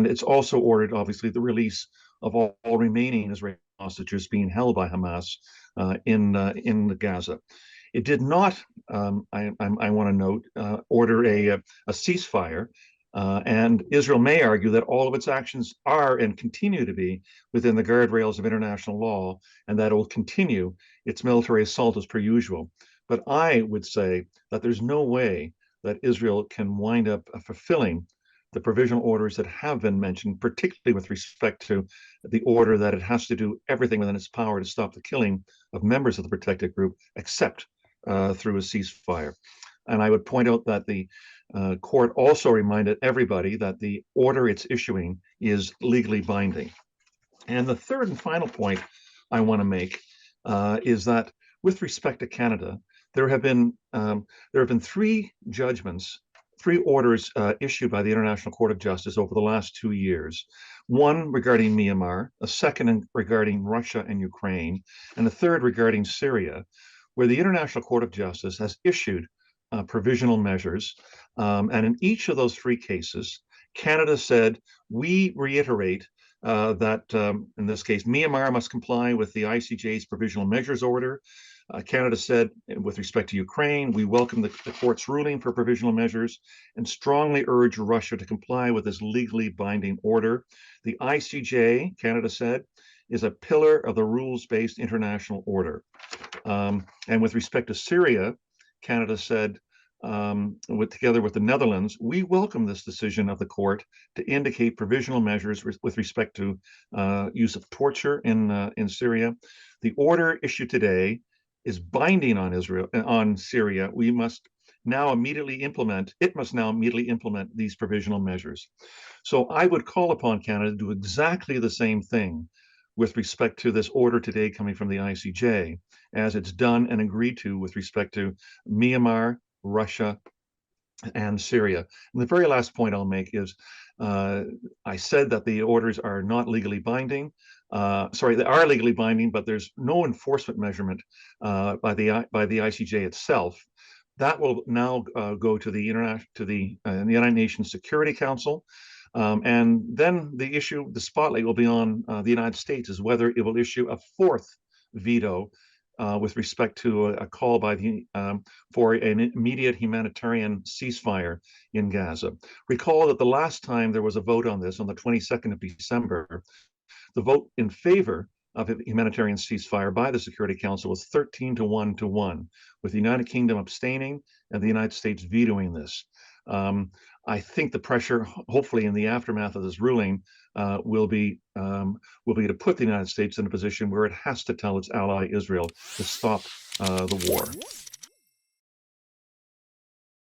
And it's also ordered, obviously, the release of all remaining Israeli hostages being held by Hamas in Gaza. It did not, I want to note, order a ceasefire. And Israel may argue that all of its actions are and continue to be within the guardrails of international law, and that it will continue its military assault as per usual. But I would say that there's no way that Israel can wind up fulfilling the provisional orders that have been mentioned, particularly with respect to the order that it has to do everything within its power to stop the killing of members of the protected group, except through a ceasefire. And I would point out that the court also reminded everybody that the order it's issuing is legally binding. And the third and final point I want to make is that with respect to Canada, there have been three judgments, three orders issued by the International Court of Justice over the last 2 years. One regarding Myanmar, a second regarding Russia and Ukraine, and a third regarding Syria, where the International Court of Justice has issued provisional measures. And in each of those three cases, Canada said, we reiterate that in this case, Myanmar must comply with the ICJ's provisional measures order. Canada said, with respect to Ukraine, we welcome the court's ruling for provisional measures and strongly urge Russia to comply with this legally binding order. The ICJ, Canada said, is a pillar of the rules-based international order. And with respect to Syria, Canada said, together with the Netherlands, we welcome this decision of the court to indicate provisional measures with respect to use of torture in Syria. The order issued today is binding on Syria. We must now immediately implement, it must now immediately implement these provisional measures. So I would call upon Canada to do exactly the same thing with respect to this order today coming from the ICJ, as it's done and agreed to with respect to Myanmar, Russia, and Syria. And the very last point I'll make is, I said that the orders are not legally binding. Sorry, they are legally binding, but there's no enforcement measurement by the ICJ itself. That will now go to the United Nations Security Council. And then the spotlight will be on the United States as whether it will issue a fourth veto with respect to a call for an immediate humanitarian ceasefire in Gaza. Recall that the last time there was a vote on this, on the 22nd of December, the vote in favor of a humanitarian ceasefire by the Security Council was 13 to 1 to 1, with the United Kingdom abstaining and the United States vetoing this. I think the pressure, hopefully in the aftermath of this ruling, will be to put the United States in a position where it has to tell its ally Israel to stop the war.